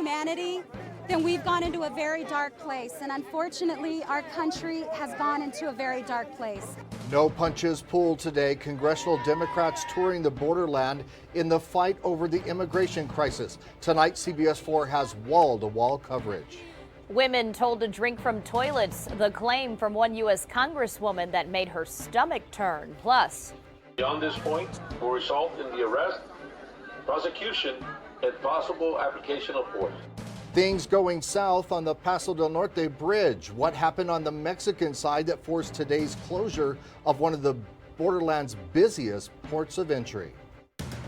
humanity, then we've gone into a very dark place. And unfortunately, our country has gone into a very dark place. No punches pulled today. Congressional Democrats touring the borderland in the fight over the immigration crisis. Tonight, CBS4 has wall-to-wall coverage. Women told to drink from toilets, the claim from one U.S. Congresswoman that made her stomach turn. Plus, beyond this point will result in the arrest, prosecution, and possible application of force. Things going south on the Paso del Norte Bridge. What happened on the Mexican side that forced today's closure of one of the borderland's busiest ports of entry?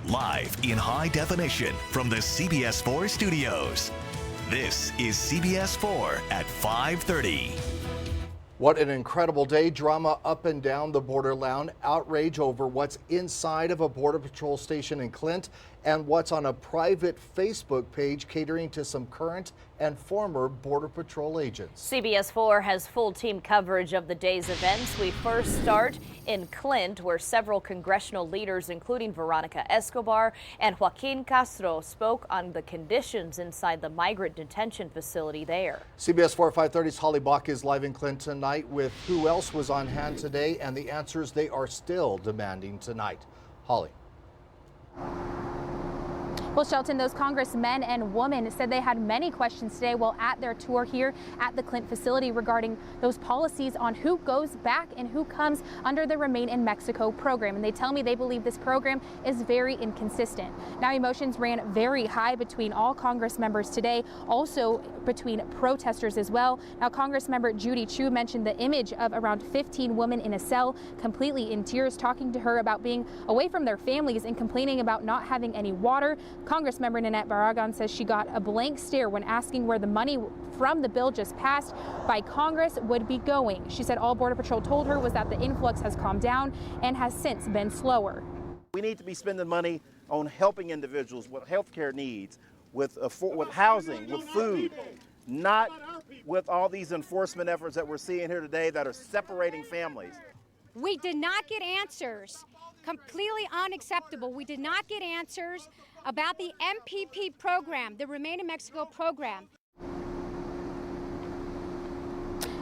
Live in high definition from the CBS4 studios. This is CBS4 at 5:30. What an incredible day. Drama up and down the borderland. Outrage over what's inside of a Border Patrol station in Clint and what's on a private Facebook page catering to some current and former Border Patrol agents. CBS4 has full team coverage of the day's events. We first start in Clint, where several congressional leaders, including Veronica Escobar and Joaquin Castro, spoke on the conditions inside the migrant detention facility there. CBS4 530's Holly Bach is live in Clint tonight with who else was on hand today and the answers they are still demanding tonight. Holly. Well, Shelton, those congressmen and women said they had many questions today while at their tour here at the Clint facility regarding those policies on who goes back and who comes under the Remain in Mexico program. And they tell me they believe this program is very inconsistent. Now, emotions ran very high between all Congress members today, also between protesters as well. Now, Congressmember Judy Chu mentioned the image of around 15 women in a cell, completely in tears, talking to her about being away from their families and complaining about not having any water. Congressmember Nanette Barragan says she got a blank stare when asking where the money from the bill just passed by Congress would be going. She said all Border Patrol told her was that the influx has calmed down and has since been slower. We need to be spending money on helping individuals with health care needs, with housing, with food, not with all these enforcement efforts that we're seeing here today that are separating families. We did not get answers. Completely unacceptable. We did not get answers about the MPP program, the Remain in Mexico program.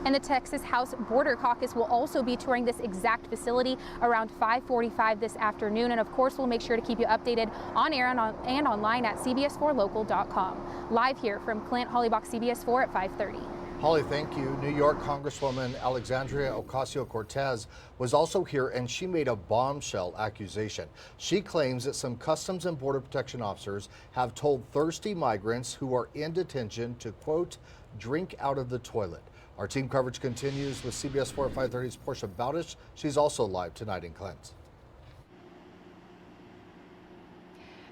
And the Texas House Border Caucus will also be touring this exact facility around 5:45 this afternoon. And of course, we'll make sure to keep you updated on air and online at CBS4Local.com. Live here from Clint, Holly Bach, CBS4 at 5:30. Holly, thank you. New York Congresswoman Alexandria Ocasio-Cortez was also here, and she made a bombshell accusation. She claims that some Customs and Border Protection officers have told thirsty migrants who are in detention to, quote, drink out of the toilet. Our team coverage continues with CBS4 530's Portia Bowdish. She's also live tonight in Clint.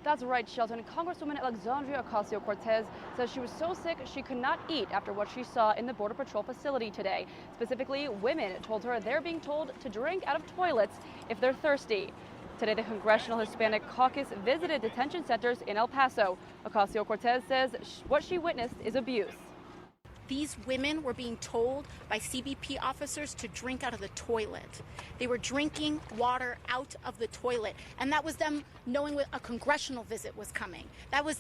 That's right, Shelton. Congresswoman Alexandria Ocasio-Cortez says she was so sick she could not eat after what she saw in the Border Patrol facility today. Specifically, women told her they're being told to drink out of toilets if they're thirsty. Today, the Congressional Hispanic Caucus visited detention centers in El Paso. Ocasio-Cortez says what she witnessed is abuse. These women were being told by CBP officers to drink out of the toilet. They were drinking water out of the toilet, and that was them knowing a congressional visit was coming.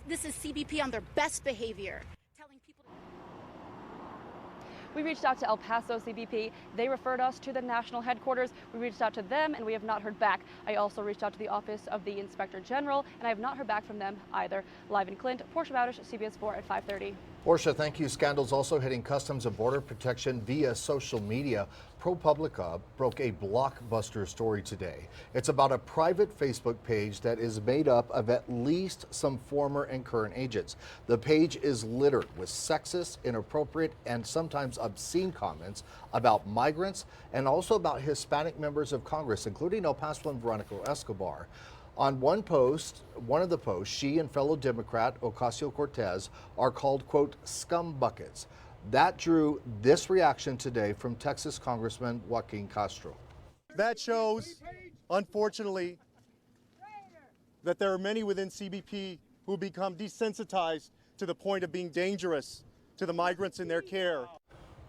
This is CBP on their best behavior. We reached out to El Paso CBP. They referred us to the national headquarters. We reached out to them and we have not heard back. I also reached out to the office of the Inspector General and I have not heard back from them either. Live in Clint, Portia Bowdish, CBS4 at 5:30. Portia, thank you. Scandals also hitting Customs and Border Protection via social media. ProPublica broke a blockbuster story today. It's about a private Facebook page that is made up of at least some former and current agents. The page is littered with sexist, inappropriate, and sometimes obscene comments about migrants and also about Hispanic members of Congress, including El Pasoan Veronica Escobar. On one of the posts, she and fellow Democrat Ocasio-Cortez are called, quote, scum buckets. That drew this reaction today from Texas Congressman Joaquin Castro. That shows, unfortunately, that there are many within CBP who become desensitized to the point of being dangerous to the migrants in their care.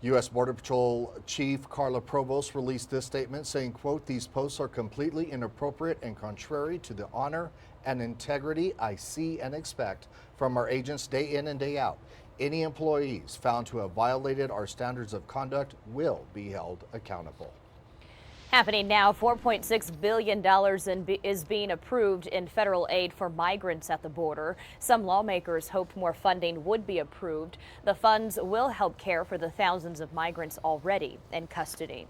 U.S. Border Patrol Chief Carla Provost released this statement saying, quote, these posts are completely inappropriate and contrary to the honor and integrity I see and expect from our agents day in and day out. Any employees found to have violated our standards of conduct will be held accountable. Happening now, $4.6 billion is being approved in federal aid for migrants at the border. Some lawmakers hoped more funding would be approved. The funds will help care for the thousands of migrants already in custody.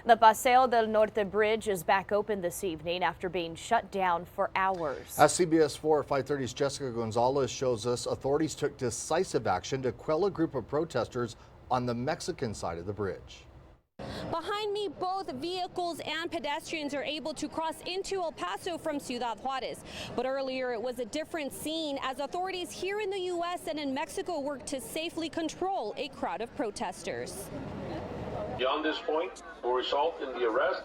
The Paseo del Norte Bridge is back open this evening after being shut down for hours. As CBS4 530's Jessica Gonzalez shows us, authorities took decisive action to quell a group of protesters on the Mexican side of the bridge. Behind me, both vehicles and pedestrians are able to cross into El Paso from Ciudad Juarez. But earlier, it was a different scene as authorities here in the U.S. and in Mexico worked to safely control a crowd of protesters. Beyond this point will result in the arrest,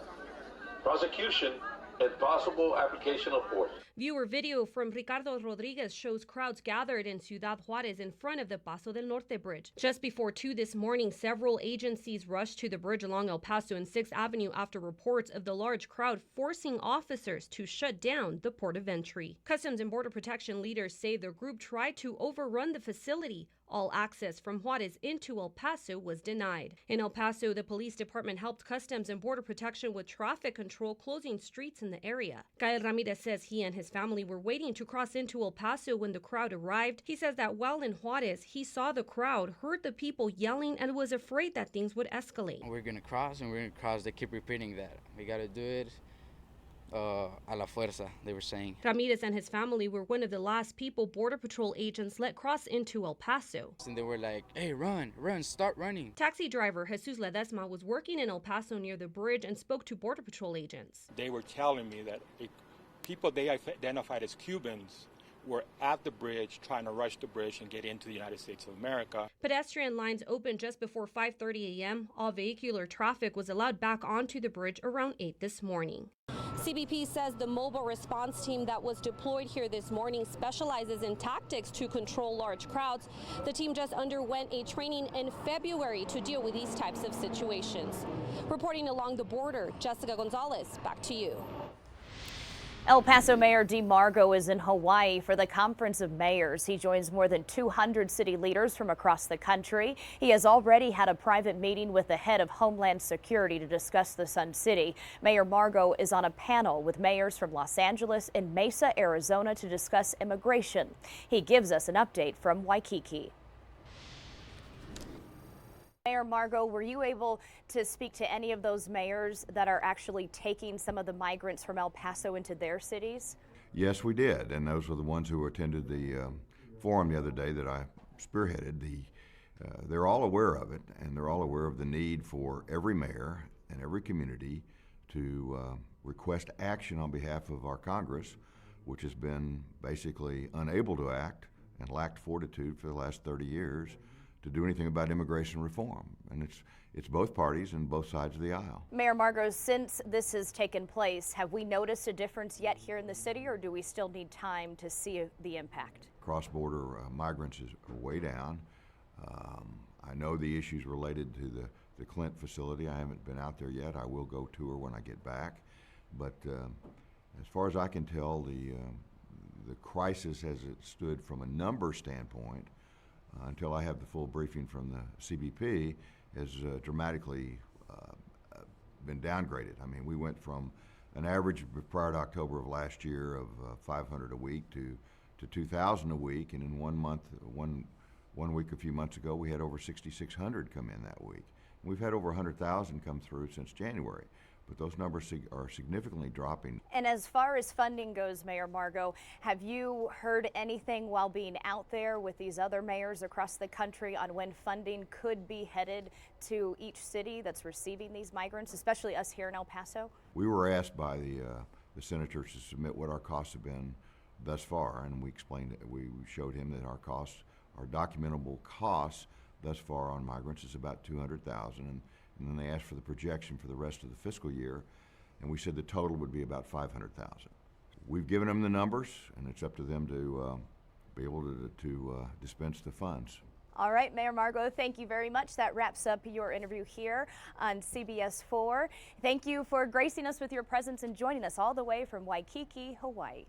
prosecution, and possible application of force. Viewer video from Ricardo Rodriguez shows crowds gathered in Ciudad Juarez in front of the Paso del Norte Bridge. Just before 2 this morning, several agencies rushed to the bridge along El Paso and 6th Avenue after reports of the large crowd forcing officers to shut down the port of entry. Customs and Border Protection leaders say their group tried to overrun the facility. All access from Juarez into El Paso was denied. In El Paso, the police department helped Customs and Border Protection with traffic control, closing streets in the area. Gael Ramirez says he and his family were waiting to cross into El Paso when the crowd arrived. He says that while in Juarez, he saw the crowd, heard the people yelling, and was afraid that things would escalate. We're going to cross, and we're going to cross. They keep repeating that. We got to do it. A la fuerza, they were saying. Ramirez and his family were one of the last people Border Patrol agents let cross into El Paso. And they were like, hey, run, start running. Taxi driver Jesus Ledesma was working in El Paso near the bridge and spoke to Border Patrol agents. They were telling me that people they identified as Cubans were at the bridge trying to rush the bridge and get into the United States of America. Pedestrian lines opened just before 5:30 a.m. All vehicular traffic was allowed back onto the bridge around 8 this morning. CBP says the mobile response team that was deployed here this morning specializes in tactics to control large crowds. The team just underwent a training in February to deal with these types of situations. Reporting along the border, Jessica Gonzalez, back to you. El Paso Mayor DeMargo is in Hawaii for the Conference of Mayors. He joins more than 200 city leaders from across the country. He has already had a private meeting with the head of Homeland Security to discuss the Sun City. Mayor Margo is on a panel with mayors from Los Angeles and Mesa, Arizona to discuss immigration. He gives us an update from Waikiki. Mayor Margo, were you able to speak to any of those mayors that are actually taking some of the migrants from El Paso into their cities? Yes, we did, and those were the ones who attended the forum the other day that I spearheaded. They're all aware of it, and they're all aware of the need for every mayor and every community to request action on behalf of our Congress, which has been basically unable to act and lacked fortitude for the last 30 years to do anything about immigration reform. And it's both parties and both sides of the aisle. Mayor Margo, since this has taken place, have we noticed a difference yet here in the city, or do we still need time to see the impact? Cross-border migrants is way down. I know the issues related to the Clint facility. I haven't been out there yet. I will go tour when I get back. But as far as I can tell, the crisis as it stood from a number standpoint, until I have the full briefing from the CBP, has dramatically been downgraded. I mean, we went from an average prior to October of last year of 500 a week to 2,000 a week, and in 1 month, one week a few months ago, we had over 6,600 come in that week. We've had over 100,000 come through since January. But those numbers are significantly dropping. And as far as funding goes, Mayor Margo, have you heard anything while being out there with these other mayors across the country on when funding could be headed to each city that's receiving these migrants, especially us here in El Paso? We were asked by the senators to submit what our costs have been thus far, and we explained it. We showed him that our costs, our documentable costs thus far on migrants is about $200,000. And then they asked for the projection for the rest of the fiscal year, and we said the total would be about $500,000. We've given them the numbers, and it's up to them to be able to dispense the funds. All right, Mayor Margo, thank you very much. That wraps up your interview here on CBS4. Thank you for gracing us with your presence and joining us all the way from Waikiki, Hawaii.